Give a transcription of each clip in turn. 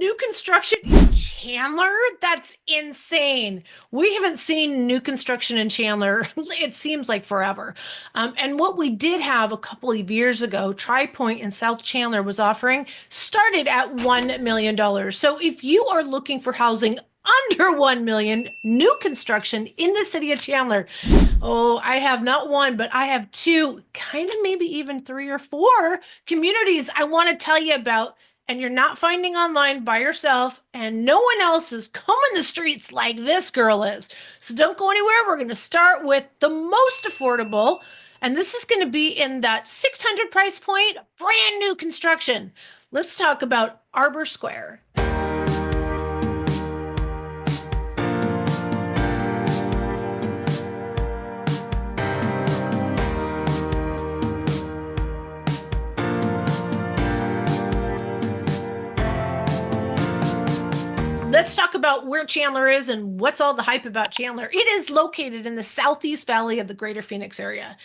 New construction in Chandler? That's insane. We haven't seen new construction in Chandler, it seems like forever. And what we did have a couple of years ago, Tri Point in South Chandler was offering, started at $1 million. So if you are looking for housing under 1 million, new construction in the city of Chandler, oh, I have not one, but I have two, kind of maybe even three or four communities I want to tell you about, and you're not finding online by yourself, and no one else is combing the streets like this girl is. So don't go anywhere. We're going to start with the most affordable, and this is going to be in that 600 price point, brand new construction. Let's talk about Arbor Square. Let's talk about where Chandler is and what's all the hype about Chandler. It is located in the southeast valley of the greater Phoenix area.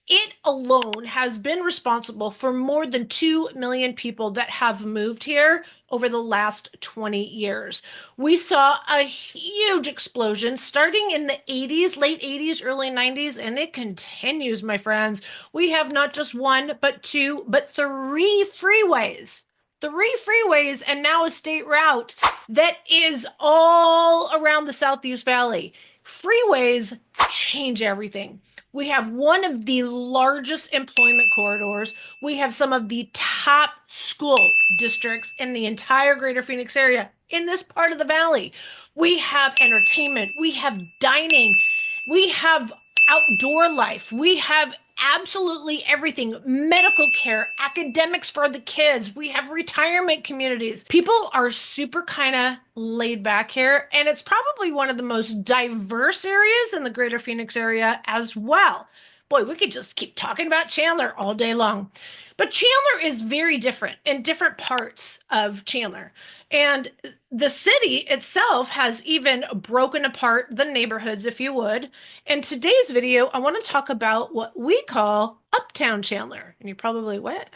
It alone has been responsible for more than 2 million people that have moved here over the last 20 years. We saw a huge explosion starting in the 80s, late 80s, early 90s, and it continues, my friends. We have not just one, but two, but three freeways, and now a state route that is all around the Southeast Valley. Freeways change everything. We have one of the largest employment corridors. We have some of the top school districts in the entire greater Phoenix area in this part of the valley. We have entertainment. We have dining. We have outdoor life. We have absolutely everything: medical care, academics for the kids. We have retirement communities. People are super kind of laid back here, and it's probably one of the most diverse areas in the greater Phoenix area as well. Boy, we could just keep talking about Chandler all day long. But Chandler is very different in different parts of Chandler. And the city itself has even broken apart the neighborhoods, if you would. In today's video, I want to talk about what we call Uptown Chandler. And you're probably, what?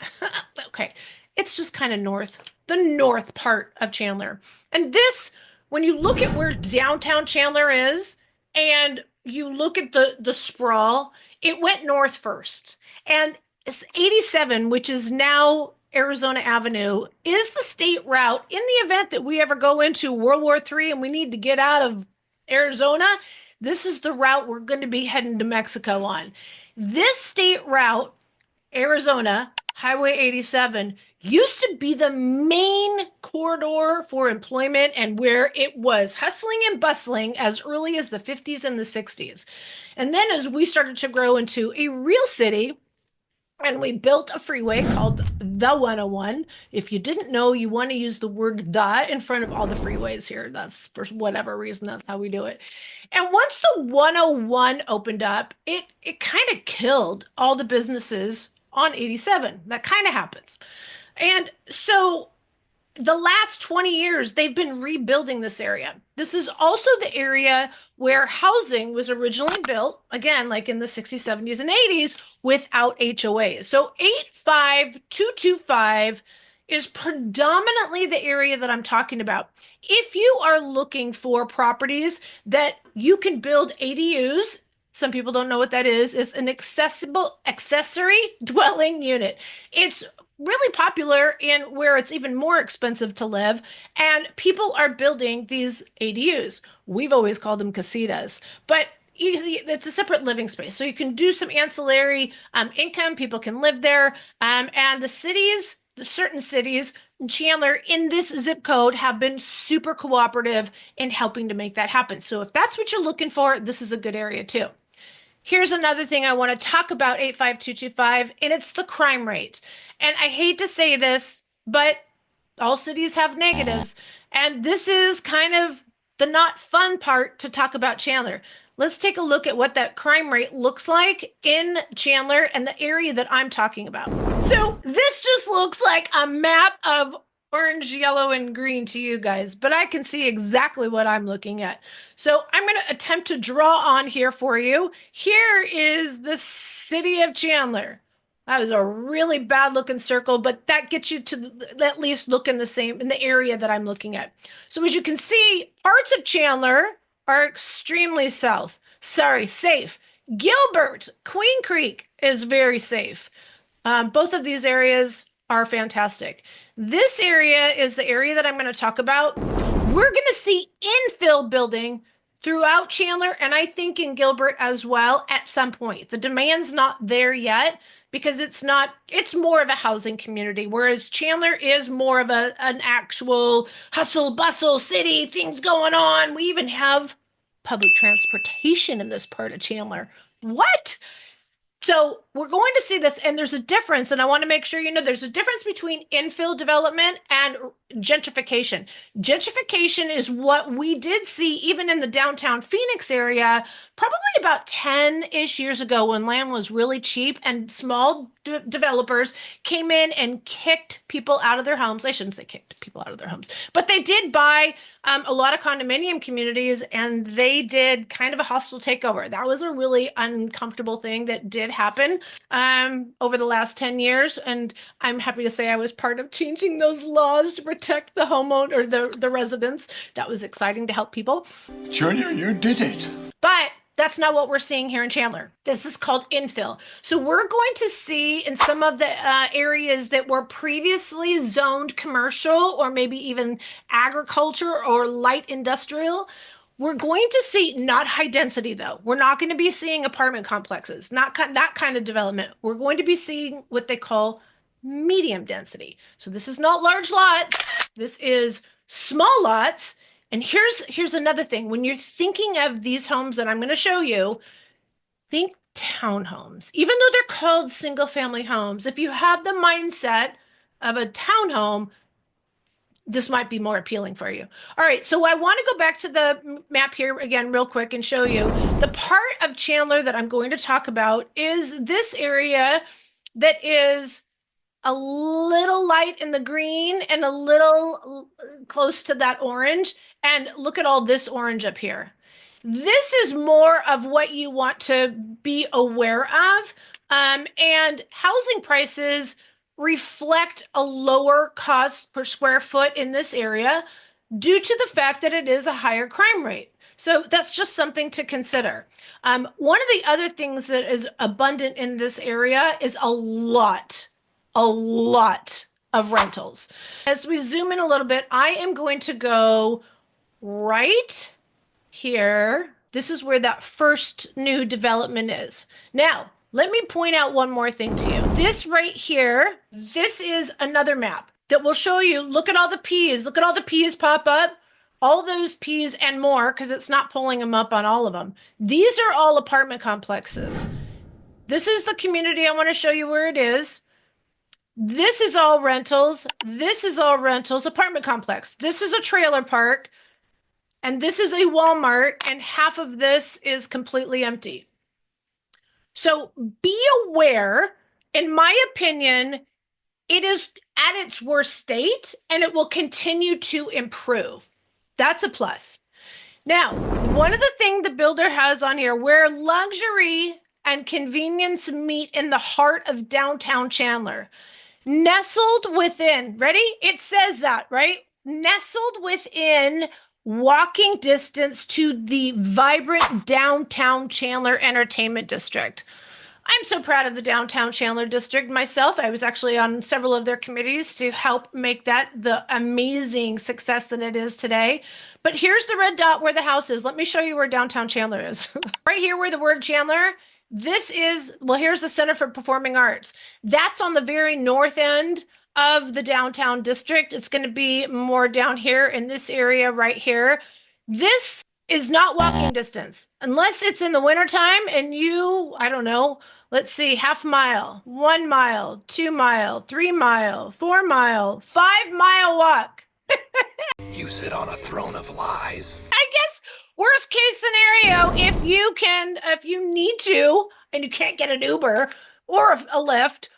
Okay, it's just kind of north, the north part of Chandler. And this, when you look at where downtown Chandler is, and you look at the sprawl, it went north first. And it's 87, which is now Arizona Avenue, is the state route in the event that we ever go into World War III and we need to get out of Arizona. This is the route we're going to be heading to Mexico on. This state route, Arizona, Highway 87, used to be the main corridor for employment and where it was hustling and bustling as early as the 50s and the 60s. And then as we started to grow into a real city, and we built a freeway called the 101. If you didn't know, you want to use the word "the" in front of all the freeways here. That's for whatever reason, that's how we do it. And once the 101 opened up, it kind of killed all the businesses on 87. That kind of happens. And so the last 20 years, they've been rebuilding this area. This is also the area where housing was originally built, again, like in the 60s, 70s, and 80s, without HOAs. So 85225 is predominantly the area that I'm talking about. If you are looking for properties that you can build ADUs, some people don't know what that is. It's an accessible accessory dwelling unit. It's really popular in where it's even more expensive to live, and people are building these ADUs. We've always called them casitas, but it's a separate living space. So you can do some ancillary income. People can live there. And the certain cities, Chandler in this zip code, have been super cooperative in helping to make that happen. So if that's what you're looking for, this is a good area too. Here's another thing I want to talk about, 85225, and it's the crime rate. And I hate to say this, but all cities have negatives. And this is kind of the not fun part to talk about Chandler. Let's take a look at what that crime rate looks like in Chandler and the area that I'm talking about. So this just looks like a map of orange, yellow, and green to you guys, but I can see exactly what I'm looking at. So I'm going to attempt to draw on here for you. Here is the city of Chandler. That was a really bad looking circle, but that gets you to at least look in the same in the area that I'm looking at. So as you can see, parts of Chandler are extremely south. Sorry, safe. Gilbert, Queen Creek is very safe. Both of these areas are fantastic. This area is the area that I'm going to talk about. We're going to see infill building throughout Chandler and I think in Gilbert as well at some point. The demand's not there yet because it's more of a housing community, whereas Chandler is more of an actual hustle bustle city, things going on. We even have public transportation in this part of Chandler. What? So we're going to see this, and there's a difference, and I want to make sure you know there's a difference between infill development and gentrification. Gentrification is what we did see even in the downtown Phoenix area, probably about 10-ish years ago when land was really cheap and small developers came in and kicked people out of their homes. I shouldn't say kicked people out of their homes, but they did buy a lot of condominium communities and they did kind of a hostile takeover. That was a really uncomfortable thing that did happen over the last 10 years. And I'm happy to say I was part of changing those laws to protect the homeowner or the residents. That was exciting to help people. Junior, you did it. But that's not what we're seeing here in Chandler. This is called infill. So we're going to see in some of the areas that were previously zoned commercial or maybe even agriculture or light industrial, we're going to see not high density though. We're not going to be seeing apartment complexes, not that kind of development. We're going to be seeing what they call medium density. So this is not large lots. This is small lots. And here's another thing. When you're thinking of these homes that I'm going to show you, think townhomes. Even though they're called single family homes, if you have the mindset of a townhome, this might be more appealing for you. All right, so I want to go back to the map here again real quick and show you the part of Chandler that I'm going to talk about is this area that is a little light in the green and a little close to that orange. And look at all this orange up here. This is more of what you want to be aware of. And housing prices reflect a lower cost per square foot in this area due to the fact that it is a higher crime rate. So that's just something to consider. One of the other things that is abundant in this area is a lot of rentals. As we zoom in a little bit, I am going to go right here. This is where that first new development is. Now, let me point out one more thing to you. This right here, this is another map that will show you, look at all the P's. Look at all the P's pop up. All those P's and more, because it's not pulling them up on all of them. These are all apartment complexes. This is the community I want to show you where it is. This is all rentals. This is all rentals, apartment complex. This is a trailer park. And this is a Walmart. And half of this is completely empty. So be aware, in my opinion, it is at its worst state and it will continue to improve. That's a plus. Now, one of the things the builder has on here, where luxury and convenience meet in the heart of downtown Chandler. Nestled within, ready? It says that, right? Nestled within walking distance to the vibrant downtown Chandler Entertainment District. I'm so proud of the downtown Chandler district myself. I was actually on several of their committees to help make that the amazing success that it is today. But here's the red dot where the house is. Let me show you where downtown Chandler is. Right here where the word Chandler, this is, well, here's the Center for Performing Arts. That's on the very north end of the downtown district. It's going to be more down here in this area right here. This is not walking distance unless it's in the wintertime and you, I don't know, let's see, half mile, 1 mile, 2 mile, 3 mile, 4 mile, 5 mile walk. You sit on a throne of lies. I guess worst case scenario, if you need to and you can't get an Uber or a Lyft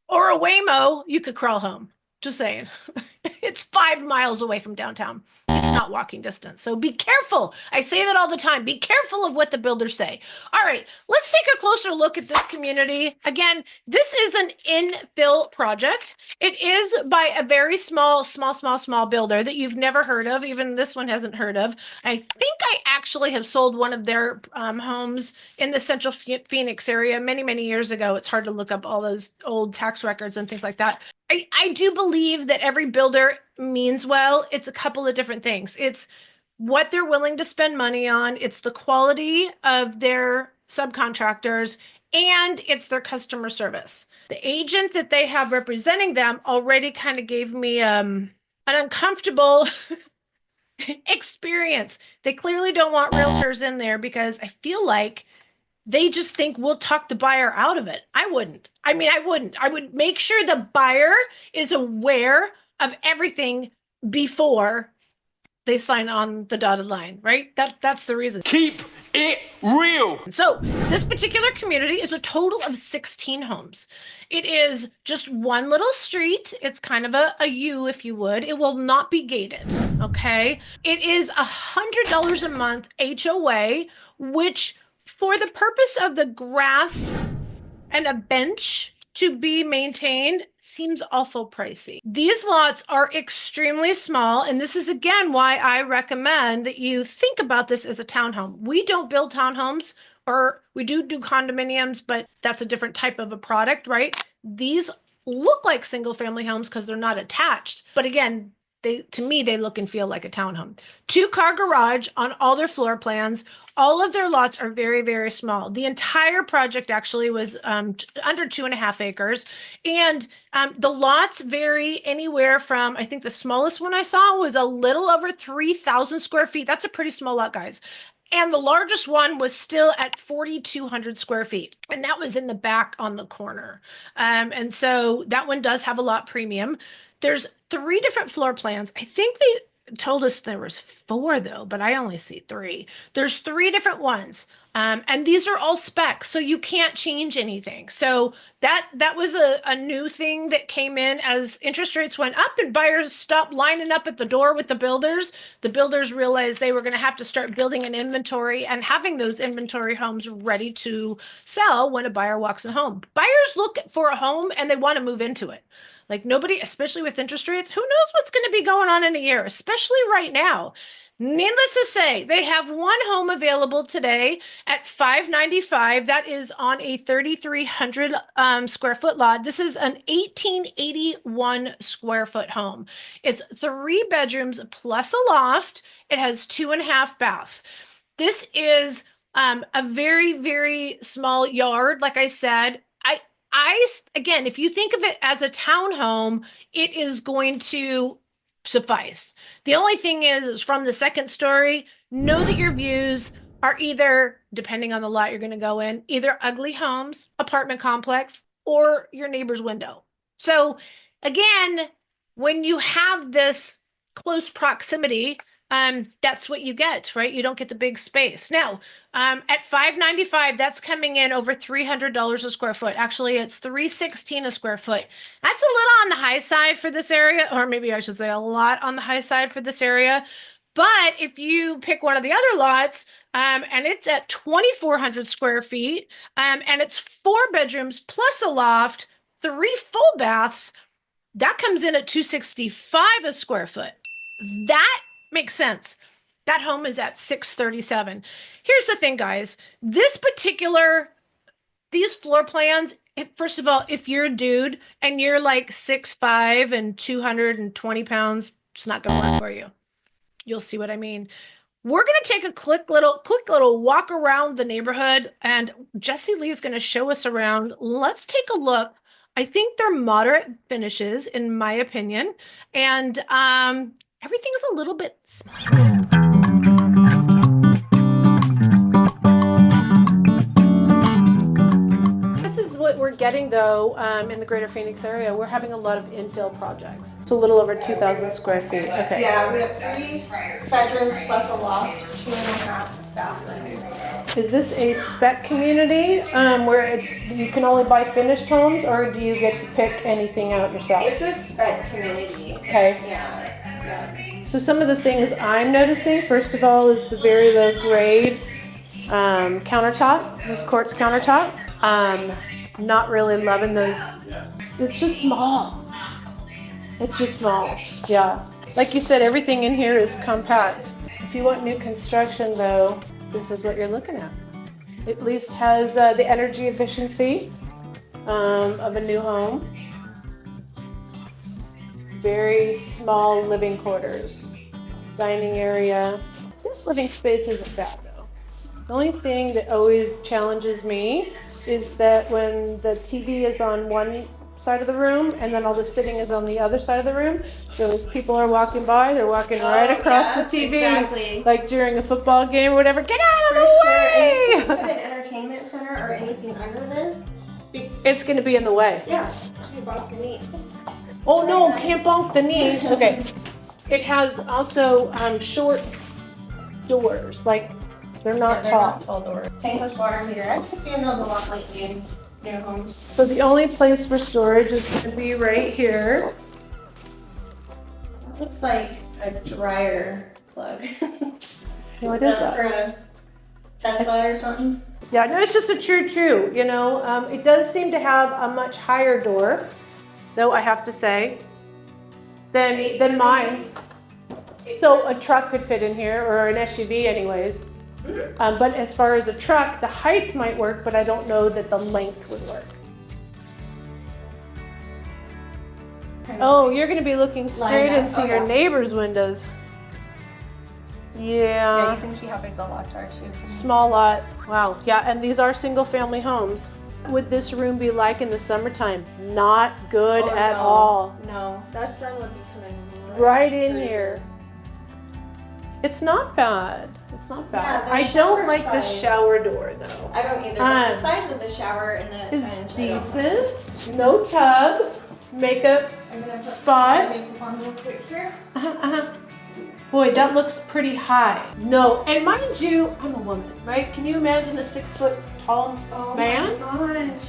or a Waymo, you could crawl home. Just saying. It's 5 miles away from downtown. It's not walking distance. So be careful. I say that all the time. Be careful of what the builders say. All right, let's take a closer look at this community. Again, this is an infill project. It is by a very small builder that you've never heard of. Even this one hasn't heard of. I think I actually have sold one of their homes in the central Phoenix area many years ago. It's hard to look up all those old tax records and things like that. I do believe that every builder means well. It's a couple of different things. It's what they're willing to spend money on. It's the quality of their subcontractors, and it's their customer service. The agent that they have representing them already kind of gave me an uncomfortable experience. They clearly don't want realtors in there because I feel like they just think we'll talk the buyer out of it. I wouldn't. I mean, I wouldn't. I would make sure the buyer is aware of everything before they sign on the dotted line, right? That's the reason. Keep it real. So this particular community is a total of 16 homes. It is just one little street. It's kind of a U, if you would. It will not be gated, okay? It is $100 a month HOA, which for the purpose of the grass and a bench to be maintained seems awful pricey. These lots are extremely small, and this is again why I recommend that you think about this as a townhome. We don't build townhomes, or we do condominiums, but that's a different type of a product, right? These look like single family homes because they're not attached. But again, to me, they look and feel like a townhome. 2-car garage on all their floor plans. All of their lots are very small. The entire project actually was under 2.5 acres. And the lots vary anywhere from, I think the smallest one I saw was a little over 3,000 square feet. That's a pretty small lot, guys. And the largest one was still at 4,200 square feet. And that was in the back on the corner. And so that one does have a lot premium. There's 3 different floor plans. I think they told us there was 4 though, but I only see 3. There's 3 different ones. And these are all specs, so you can't change anything. So that was a new thing that came in as interest rates went up and buyers stopped lining up at the door with the builders. The builders realized they were going to have to start building an inventory and having those inventory homes ready to sell when a buyer walks in home. Buyers look for a home and they want to move into it. Like nobody, especially with interest rates, who knows what's going to be going on in a year, especially right now. Needless to say, they have one home available today at $595. That is on a 3,300 square foot lot. This is an 1,881 square foot home. It's 3 bedrooms plus a loft. It has 2.5 baths. This is a very small yard. Like I said, again, if you think of it as a townhome, it is going to suffice. The only thing is from the second story, know that your views are either, depending on the lot you're going to go in, either ugly homes, apartment complex, or your neighbor's window. So again, when you have this close proximity, that's what you get, right? You don't get the big space. Now, at $595, that's coming in over $300 a square foot. Actually, it's $316 a square foot. That's a little on the high side for this area, or maybe I should say a lot on the high side for this area. But if you pick one of the other lots, and it's at 2,400 square feet, and it's 4 bedrooms plus a loft, 3 full baths, that comes in at $265 a square foot. That makes sense. That home is at $637. Here's the thing, guys. These floor plans, first of all, if you're a dude and you're like 6'5" and 220 pounds, it's not going to work for you. You'll see what I mean. We're going to take a quick little walk around the neighborhood, and Jessie Lee is going to show us around. Let's take a look. I think they're moderate finishes, in my opinion, and everything's a little bit smaller. This is what we're getting though in the greater Phoenix area. We're having a lot of infill projects. It's a little over 2,000 square feet. Okay. Yeah, we have 3 bedrooms plus a loft, 2.5 bathrooms. Is this a spec community where you can only buy finished homes, or do you get to pick anything out yourself? It's a spec community. Okay. Yeah. So some of the things I'm noticing, first of all, is the very low grade countertop, those quartz countertop. Not really loving those. It's just small. It's just small. Yeah. Like you said, everything in here is compact. If you want new construction though, this is what you're looking at. It at least has the energy efficiency of a new home. Very small living quarters, dining area. This living space isn't bad though. The only thing that always challenges me is that when the TV is on one side of the room and then all the sitting is on the other side of the room, so if people are walking by, they're walking right across the TV, exactly. like during a football game or whatever. Get out of the way! And if you put an entertainment center or anything under this, It's going to be in the way. yeah, you bump the knee. Oh no, can't bump the knees. Okay. It has also short doors, like they're not They're tall. not tall doors. Tankless water heater. I can see those a lot lately in new homes. So the only place for storage is going to be right here. It looks like a dryer plug. What is For that? a Tesla or something. Yeah, no, it's just a choo-choo, you know. It does seem to have a much higher door, though I have to say, than mine. So a truck could fit in here, or an SUV anyways. But as far as a truck, the height might work, but I don't know that the length would work. Oh, you're going to be looking straight into your neighbor's windows. Yeah, you can see how big the lots are too. Small lot. Wow. Yeah, and these are single family homes. Would this room be like in the summertime? Not good at all. No, that sun would be coming Right in here. It's not bad. It's not bad. Yeah, the I don't shower like the size. shower door though. I don't either. But the size of the shower and the Is bench, decent. No tub. Makeup I'm gonna put spot. my makeup on real quick here. Boy, that looks pretty high. No, and mind you, I'm a woman, right? Can you imagine a 6 foot tall man? Oh my gosh.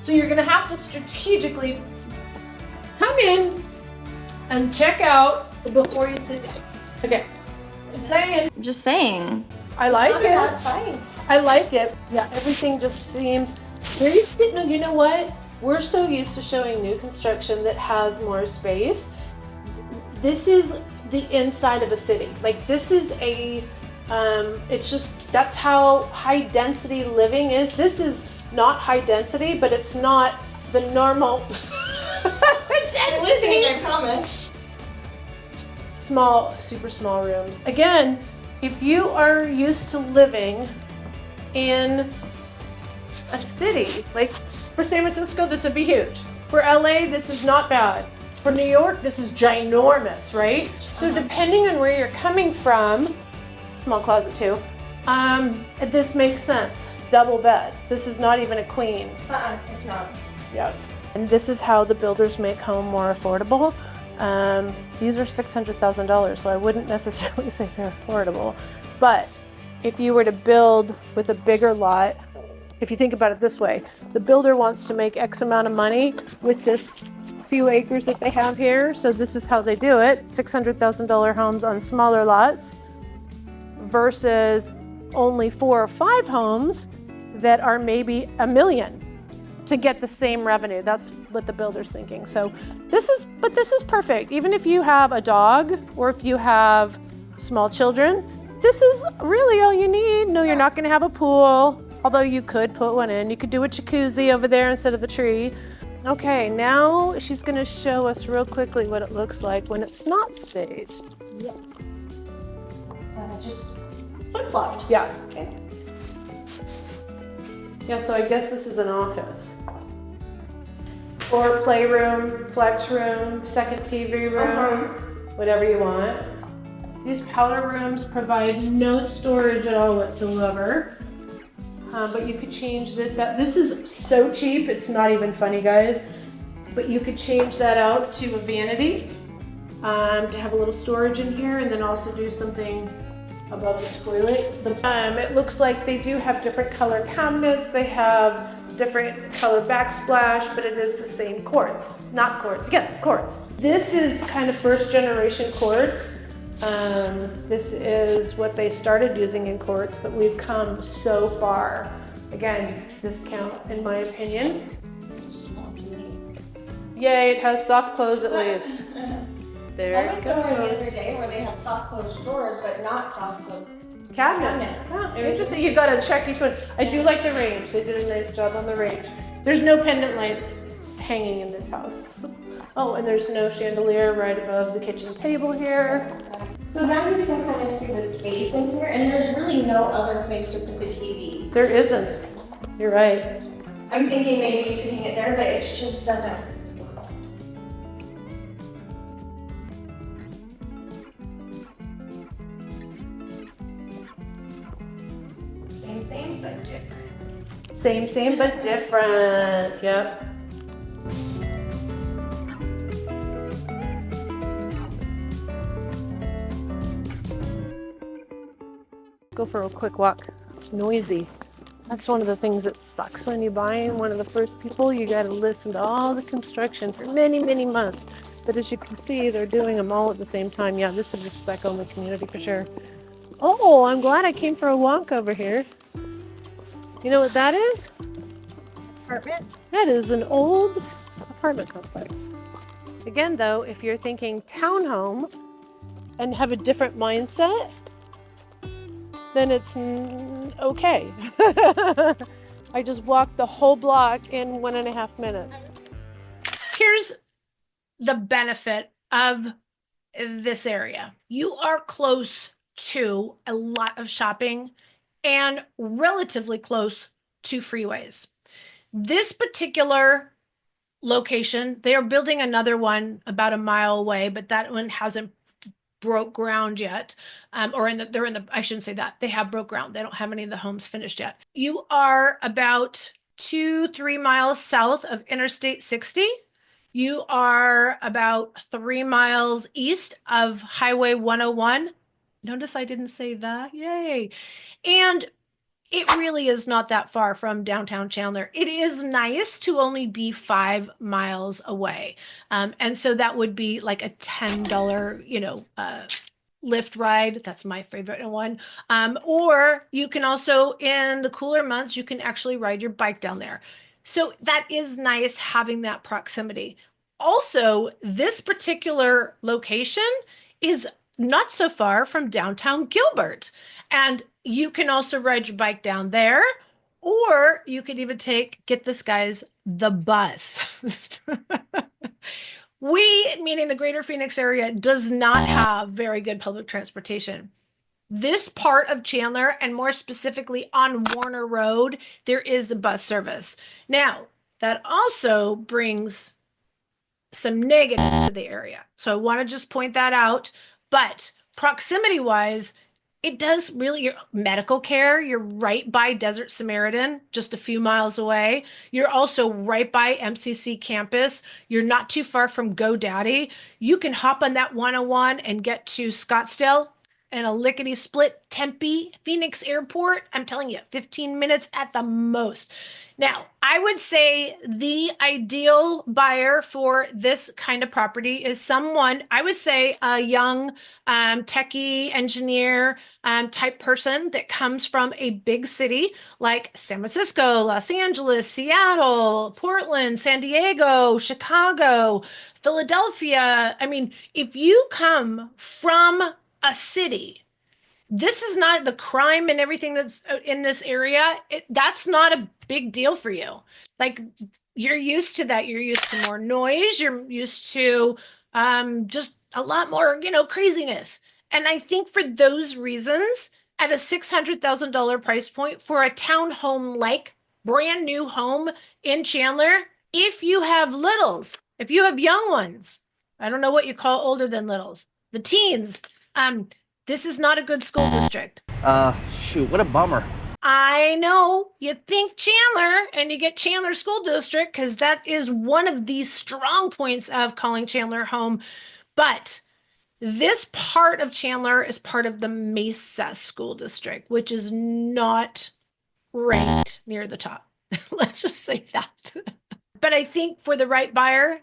So you're gonna have to strategically come in and check out before you sit down. Okay, I'm saying. I'm just saying. I like Not a it. bad size. I like it. Yeah, everything just seems very. No, you know what? We're so used to showing new construction that has more space. This is the inside of a city. Like this is a, it's just, that's how high density living is. This is not high density, but it's not the normal Listening, density. I promise. Small, super small rooms. Again, if you are used to living in a city, like for San Francisco, this would be huge. For LA, this is not bad. For New York, this is ginormous, right? So depending on where you're coming from, small closet too, this makes sense. Double bed. This is not even a queen. It's not. Yep. And this is how the builders make home more affordable. These are $600,000, so I wouldn't necessarily say they're affordable. But if you were to build with a bigger lot, if you think about it this way, the builder wants to make X amount of money with this few acres that they have here, so this is how they do it. $600,000 homes on smaller lots versus only 4 or 5 homes that are maybe $1 million to get the same revenue. That's what the builder's thinking. So this is perfect. Even if you have a dog or if you have small children, this is really all you need. No, you're not gonna have a pool, although you could put one in. You could do a jacuzzi over there instead of the tree. Okay, now she's gonna show us real quickly what it looks like when it's not staged. Just flip-flopped. Yeah. Okay. Yeah, so I guess this is an office. Or playroom, flex room, second TV room, whatever you want. These powder rooms provide no storage at all whatsoever. But you could change this out. This is so cheap, it's not even funny, guys. But you could change that out to a vanity to have a little storage in here and then also do something above the toilet. It looks like they do have different color cabinets. They have different color backsplash, but it is the same quartz. Not quartz, yes, quartz. This is kind of first generation quartz. This is what they started using in quartz, but we've come so far. Again, discount in my opinion. Yay, it has soft close at least. There I it was somewhere the goes. other day where they had soft closed drawers, but not soft closed. Cabinets. Oh, interesting. You gotta check each one. I do like the range. They did a nice job on the range. There's no pendant lights hanging in this house. Oh, and there's no chandelier right above the kitchen table here. So now you can kind of see the space in here, and there's really no other place to put the TV. There isn't. You're right. I'm thinking maybe you could hang it there, but it just doesn't. Same, but different. Same, but different. Yep. Go for a quick walk. It's noisy. That's one of the things that sucks when you buy one of the first people. You got to listen to all the construction for many, many months. But as you can see, they're doing them all at the same time. Yeah, this is a spec-only community for sure. Oh, I'm glad I came for a walk over here. You know what that is? Apartment. That is an old apartment complex. Again, though, if you're thinking townhome and have a different mindset, then it's okay. I just walked the whole block in 1.5 minutes. Here's the benefit of this area. You are close to a lot of shopping and relatively close to freeways. This particular location, they are building another one about a mile away, but that one hasn't broke ground yet. I shouldn't say that. They have broke ground. They don't have any of the homes finished yet. You are about 2-3 miles south of Interstate 60. You are about 3 miles east of Highway 101. Notice I didn't say that. Yay. And it really is not that far from downtown Chandler. It is nice to only be 5 miles away. And so that would be like a $10, Lyft ride. That's my favorite one. Or you can also, in the cooler months, you can actually ride your bike down there. So that is nice having that proximity. Also, this particular location is not so far from downtown Gilbert. And you can also ride your bike down there, or you could even get this guys, the bus. We, meaning the greater Phoenix area, does not have very good public transportation. This part of Chandler, and more specifically on Warner Road, there is a bus service. Now, that also brings some negatives to the area. So I want to just point that out. But proximity-wise, it does really, your medical care, you're right by Desert Samaritan, just a few miles away. You're also right by MCC campus. You're not too far from GoDaddy. You can hop on that 101 and get to Scottsdale and a lickety-split Tempe, Phoenix Airport. I'm telling you, 15 minutes at the most. Now, I would say the ideal buyer for this kind of property is someone, I would say a young techie engineer type person that comes from a big city like San Francisco, Los Angeles, Seattle, Portland, San Diego, Chicago, Philadelphia. I mean, if you come from a city, this is not the crime and everything that's in this area. That's not a big deal for you. Like, you're used to that. You're used to more noise. You're used to just a lot more, craziness. And I think for those reasons, at a $600,000 price point for a townhome-like brand new home in Chandler, if you have littles, if you have young ones, I don't know what you call older than littles, the teens, this is not a good school district. Shoot, what a bummer. I know you think Chandler and you get Chandler School District because that is one of the strong points of calling Chandler home. But this part of Chandler is part of the Mesa School District, which is not ranked near the top. Let's just say that. But I think for the right buyer,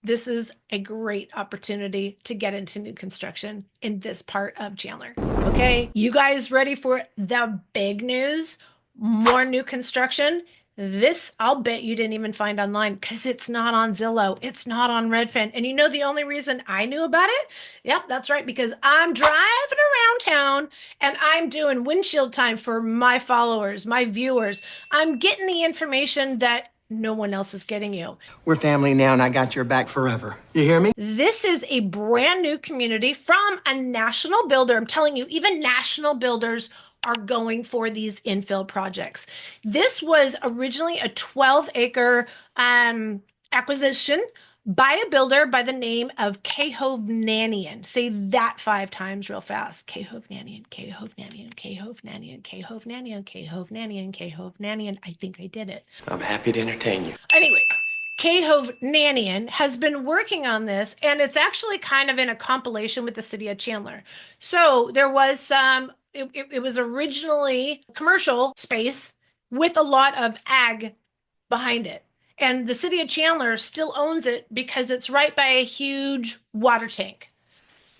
this is a great opportunity to get into new construction in this part of Chandler. Okay, you guys ready for the big news? More new construction. This, I'll bet you didn't even find online because it's not on Zillow. It's not on Redfin. And you know the only reason I knew about it? Yep, that's right, because I'm driving around town and I'm doing windshield time for my followers, my viewers. I'm getting the information that no one else is getting you. We're family now, and I got your back forever. You hear me? This is a brand new community from a national builder. I'm telling you, even national builders are going for these infill projects. This was originally a 12-acre acquisition by a builder by the name of Cahovnanian. Say that 5 times real fast. Cahovnanian, Cahovnanian, Cahovnanian, Cahovnanian, Cahovnanian, Cahovnanian. I think I did it. I'm happy to entertain you. Anyways, Cahovnanian has been working on this, and it's actually kind of in a compilation with the city of Chandler. So there was some, it was originally commercial space with a lot of ag behind it. And the city of Chandler still owns it because it's right by a huge water tank.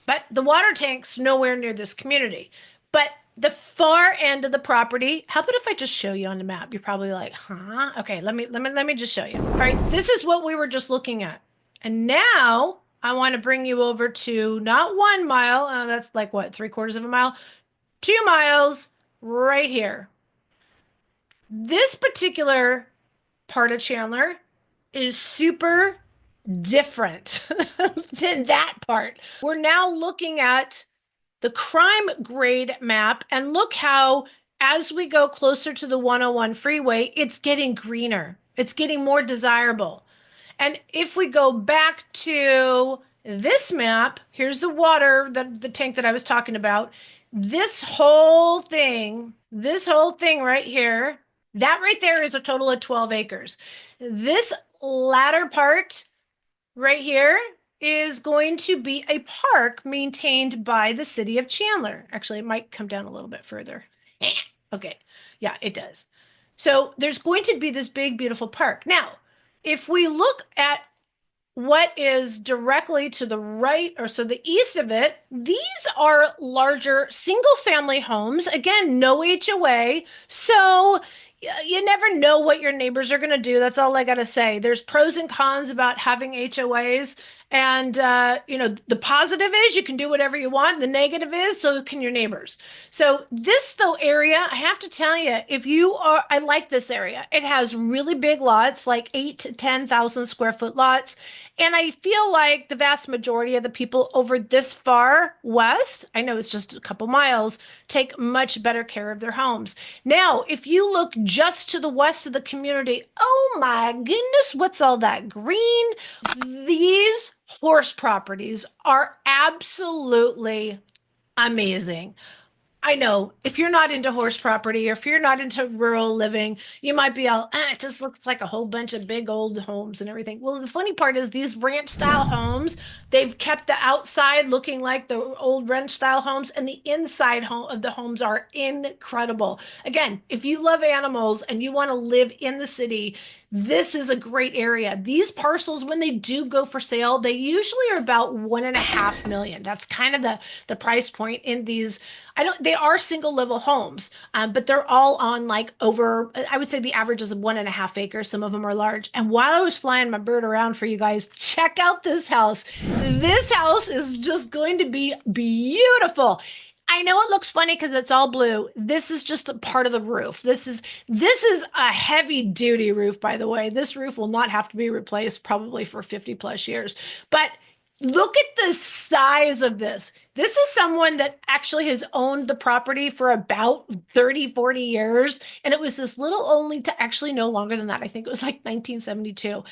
But the water tank's nowhere near this community. But the far end of the property, how about if I just show you on the map? You're probably like, huh? Okay, let me just show you. All right, this is what we were just looking at. And now I want to bring you over to not 1 mile, that's like what, 3/4 of a mile, 2 miles right here. This particular part of Chandler is super different than that part. We're now looking at the crime grade map, and look how as we go closer to the 101 freeway, it's getting greener. It's getting more desirable. And if we go back to this map, here's the water, the tank that I was talking about. This whole thing right here, that right there is a total of 12 acres. This latter part right here is going to be a park maintained by the city of Chandler. Actually, it might come down a little bit further. Okay, yeah, it does. So there's going to be this big, beautiful park. Now, if we look at what is directly to the right or so the east of it, these are larger single family homes. Again, no HOA. So you never know what your neighbors are going to do. That's all I got to say. There's pros and cons about having HOAs. And, the positive is you can do whatever you want. The negative is so can your neighbors. So this, though, area, I have to tell you, I like this area. It has really big lots, like 8 to 10,000 square foot lots. And I feel like the vast majority of the people over this far west, I know it's just a couple miles, take much better care of their homes. Now, if you look just to the west of the community, oh my goodness, what's all that green? These horse properties are absolutely amazing. I know if you're not into horse property or if you're not into rural living, you might be all, it just looks like a whole bunch of big old homes and everything. Well, the funny part is these ranch style homes, they've kept the outside looking like the old ranch style homes, and the inside of the homes are incredible. Again, if you love animals and you want to live in the city, this is a great area. These parcels, when they do go for sale, they usually are about 1.5 million. That's kind of the price point in these. They are single level homes, but they're all on like over, I would say the average is 1.5 acres. Some of them are large. And while I was flying my bird around for you guys, check out this house. This house is just going to be beautiful. I know it looks funny because it's all blue. This is just a part of the roof. This is a heavy duty roof, by the way. This roof will not have to be replaced probably for 50 plus years. But look at the size of this. This is someone that actually has owned the property for about 30, 40 years. And it was this little only to actually no longer than that. I think it was like 1972.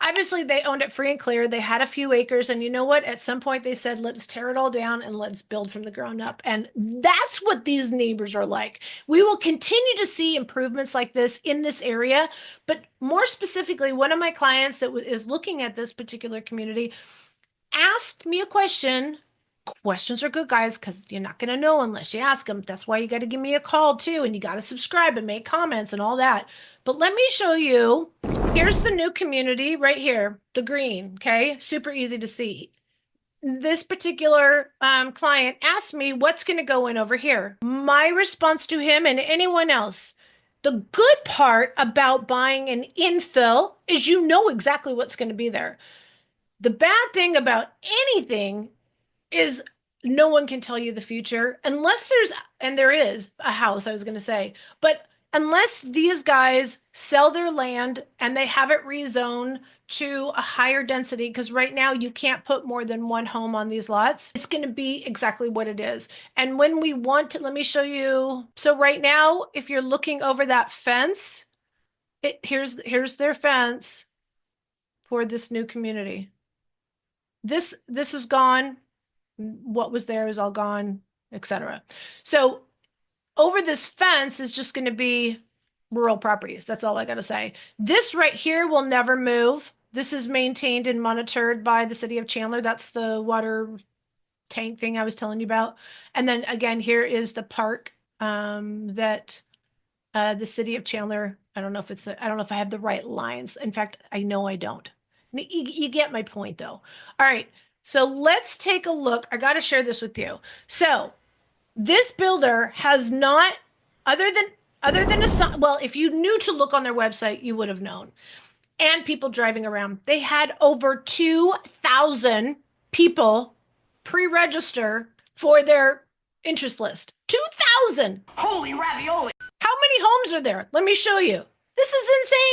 Obviously, they owned it free and clear. They had a few acres. And you know what? At some point, they said, let's tear it all down and let's build from the ground up. And that's what these neighbors are like. We will continue to see improvements like this in this area. But more specifically, one of my clients that is looking at this particular community asked me a question Questions are good, guys, because you're not going to know unless you ask them. That's why you got to give me a call too, and you got to subscribe and make comments and all that. But let me show you. Here's the new community right here, the green, okay? Super easy to see. This particular client asked me what's going to go in over here. My response to him and anyone else, the good part about buying an infill is you know exactly what's going to be there. The bad thing about anything is no one can tell you the future unless there's, and there is a house, I was going to say, but unless these guys sell their land and they have it rezoned to a higher density, because right now you can't put more than one home on these lots, it's going to be exactly what it is. And when we want to, let me show you. So right now, if you're looking over that fence, here's their fence for this new community. This is gone. What was there is all gone, etc. So over this fence is just going to be rural properties. That's all I got to say. This right here will never move. This is maintained and monitored by the city of Chandler. That's the water tank thing I was telling you about. And then again, here is the park that the city of Chandler, I don't know if I have the right lines. In fact, I know I don't. You get my point though. All right. So let's take a look. I got to share this with you. So this builder has not, other than well, if you knew to look on their website, you would have known. And people driving around. They had over 2,000 people pre-register for their interest list. 2,000. Holy ravioli! How many homes are there? Let me show you. This is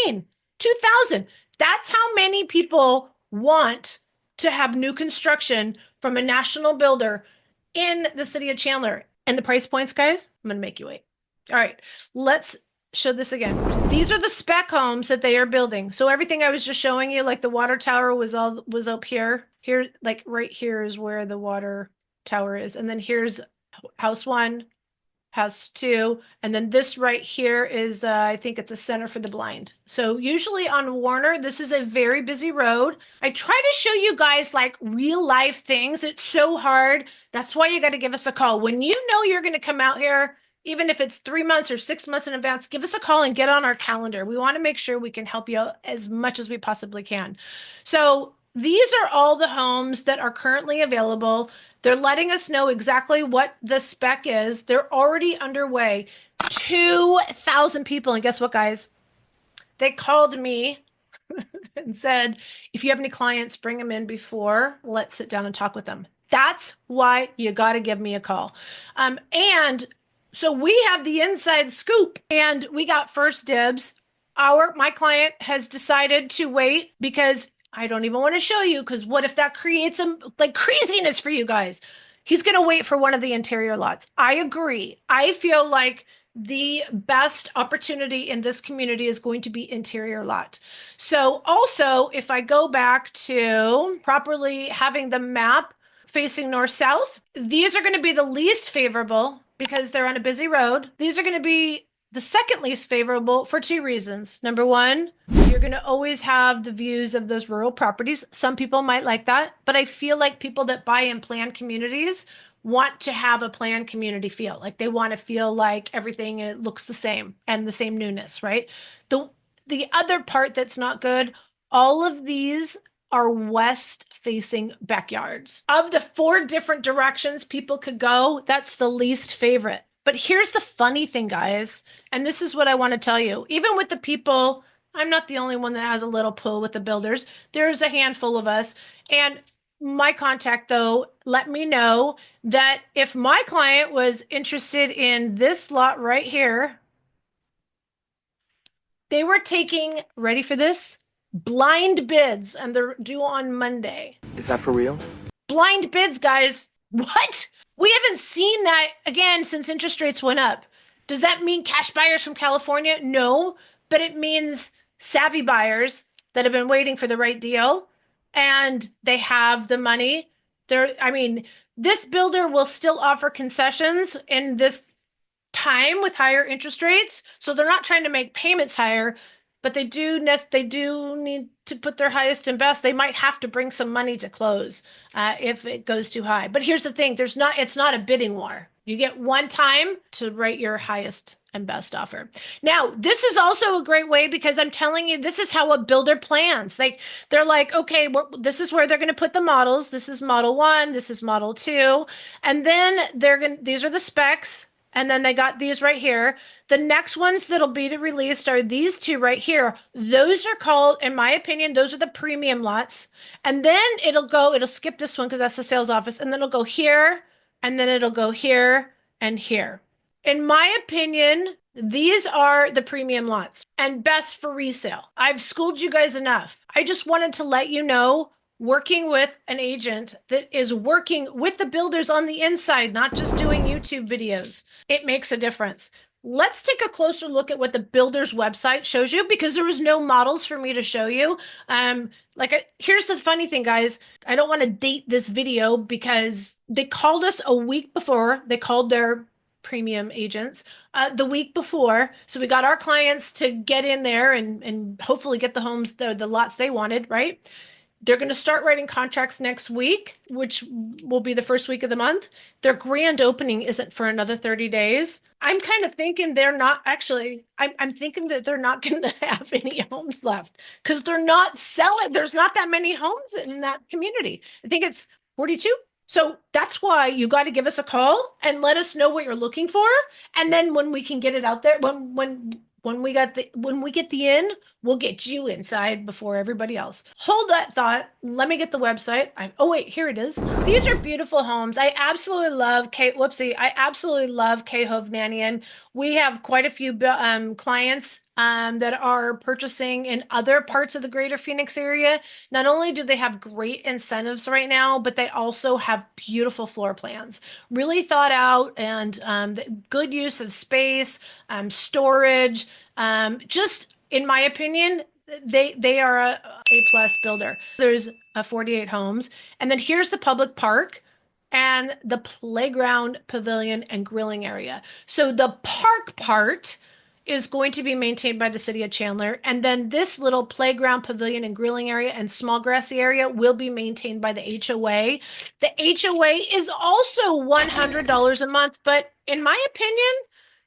insane. 2,000. That's how many people want to have new construction from a national builder in the city of Chandler. And the price points, guys, I'm going to make you wait. All right, let's show this again. These are the spec homes that they are building. So everything I was just showing you, like the water tower was up here. Here, like right here is where the water tower is. And then here's house 1, house 2, and then this right here is I think it's a center for the blind. So usually on Warner, this is a very busy road. I try to show you guys like real life things. It's so hard. That's why you got to give us a call. When you know you're going to come out here, even if it's 3 months or 6 months in advance, give us a call and get on our calendar. We want to make sure we can help you out as much as we possibly can. So these are all the homes that are currently available. They're letting us know exactly what the spec is. They're already underway. 2,000 people. And guess what, guys? They called me and said, if you have any clients, bring them in before. Let's sit down and talk with them. That's why you got to give me a call. And so we have the inside scoop and we got first dibs. My client has decided to wait because I don't even want to show you, because what if that creates some like craziness for you guys? He's going to wait for one of the interior lots. I agree. I feel like the best opportunity in this community is going to be interior lot. So also, if I go back to properly having the map facing north-south, these are going to be the least favorable because they're on a busy road. These are going to be the second least favorable for 2 reasons. Number 1, you're going to always have the views of those rural properties. Some people might like that, but I feel like people that buy in planned communities want to have a planned community feel. Like they want to feel like everything it looks the same and the same newness, right? The other part that's not good, all of these are west-facing backyards. Of the 4 different directions people could go, that's the least favorite. But here's the funny thing, guys, and this is what I want to tell you. Even with the people, I'm not the only one that has a little pull with the builders. There's a handful of us. And my contact, though, let me know that if my client was interested in this lot right here, they were taking, ready for this? Blind bids, and they're due on Monday. Is that for real? Blind bids, guys. What? We haven't seen that again since interest rates went up. Does that mean cash buyers from California? No, but it means savvy buyers that have been waiting for the right deal and they have the money. This builder will still offer concessions in this time with higher interest rates. So they're not trying to make payments higher. but they do need to put their highest and best. They might have to bring some money to close if it goes too high. But here's the thing: it's not a bidding war. You get one time to write your highest and best offer. Now, this is also a great way because I'm telling you, this is how a builder plans. They're like, okay, this is where they're going to put the models. This is model 1, this is model 2, and then these are the specs. And then they got these right here. The next ones that'll be released are these two right here. Those are called, in my opinion, those are the premium lots. And then it'll skip this one because that's the sales office. And then it'll go here, and then it'll go here and here. In my opinion, these are the premium lots and best for resale. I've schooled you guys enough. I just wanted to let you know, working with an agent that is working with the builders on the inside, not just doing YouTube videos, it makes a difference. Let's take a closer look at what the builder's website shows you because there was no models for me to show you. Here's the funny thing, guys. I don't want to date this video because they called us a week before. They called their premium agents the week before. So we got our clients to get in there and hopefully get the homes, the lots they wanted, right? They're going to start writing contracts next week, which will be the first week of the month. Their grand opening isn't for another 30 days. I'm kind of thinking they're not actually, I'm thinking that they're not going to have any homes left because they're not selling. There's not that many homes in that community. I think it's 42. So that's why you got to give us a call and let us know what you're looking for. And then when we can get it out there, when we get the in, we'll get you inside before everybody else. Hold that thought. Let me get the website. Oh wait, here it is. These are beautiful homes. I absolutely love I absolutely love K Hovnanian. We have quite a few clients that are purchasing in other parts of the greater Phoenix area. Not only do they have great incentives right now, but they also have beautiful floor plans, really thought out, and good use of space, storage. Just in my opinion, they are a plus builder. There's 48 homes, and then here's the public park and the playground, pavilion, and grilling area. So the park part is going to be maintained by the city of Chandler. And then this little playground, pavilion, and grilling area and small grassy area will be maintained by the HOA. The HOA is also $100 a month, but in my opinion,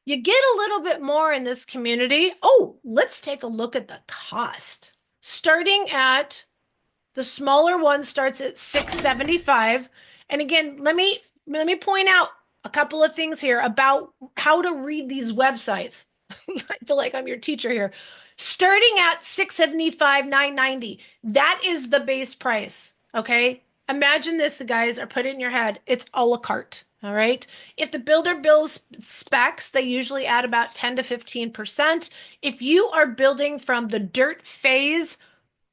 you get a little bit more in this community. Oh, let's take a look at the cost. Starting at the smaller one starts at $675. And again, let me point out a couple of things here about how to read these websites. I feel like I'm your teacher here. Starting at $675, $990. That is the base price. Okay. Imagine this, the guys are put it in your head. It's a la carte. All right. If the builder builds specs, they usually add about 10 to 15%. If you are building from the dirt phase,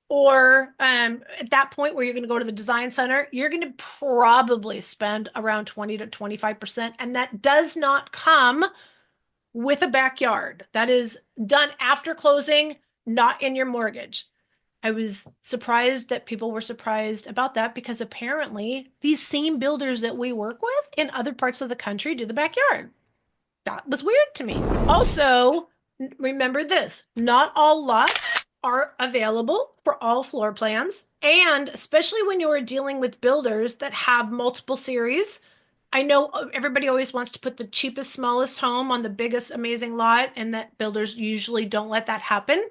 or at that point where you're going to go to the design center, you're going to probably spend around 20 to 25%. And that does not come with a backyard. That is done after closing, not in your mortgage. I was surprised that people were surprised about that because apparently these same builders that we work with in other parts of the country do the backyard. That was weird to me. Also, remember this, not all lots are available for all floor plans. And especially when you are dealing with builders that have multiple series, I know everybody always wants to put the cheapest, smallest home on the biggest, amazing lot, and that builders usually don't let that happen.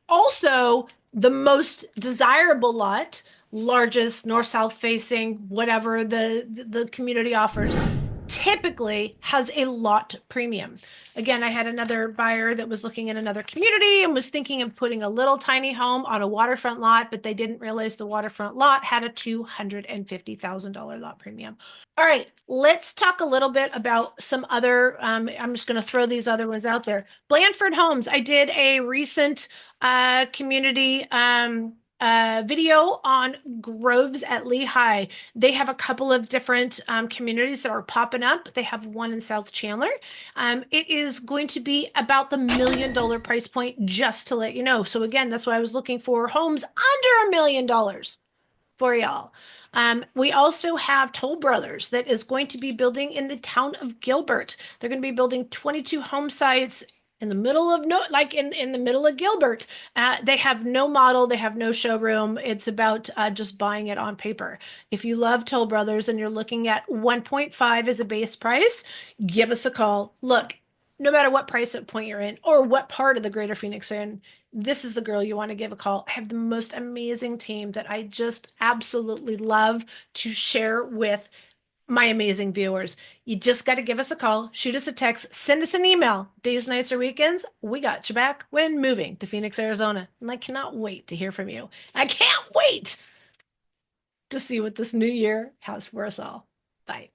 Also, the most desirable lot, largest, north-south facing, whatever the community offers, typically has a lot premium. Again, I had another buyer that was looking at another community and was thinking of putting a little tiny home on a waterfront lot, but they didn't realize the waterfront lot had a $250,000 lot premium. All right, let's talk a little bit about some other, I'm just going to throw these other ones out there. Blandford Homes. I did a recent community video on Groves at Lehigh. They have a couple of different communities that are popping up. They have one in South Chandler. It is going to be about the $1 million price point, just to let you know. So again, that's why I was looking for homes under $1 million for y'all. We also have Toll Brothers that is going to be building in the town of Gilbert. They're going to be building 22 home sites in the middle of no, like in the middle of Gilbert. They have no model, they have no showroom. It's about just buying it on paper. If you love Toll Brothers and you're looking at 1.5 as a base price, give us a call. Look, no matter what price point you're in or what part of the greater Phoenix you're in, this is the girl you want to give a call. I have the most amazing team that I just absolutely love to share with my amazing viewers. You just got to give us a call, shoot us a text, send us an email. Days, nights, or weekends, we got you back when moving to Phoenix, Arizona. And I cannot wait to hear from you. I can't wait to see what this new year has for us all. Bye.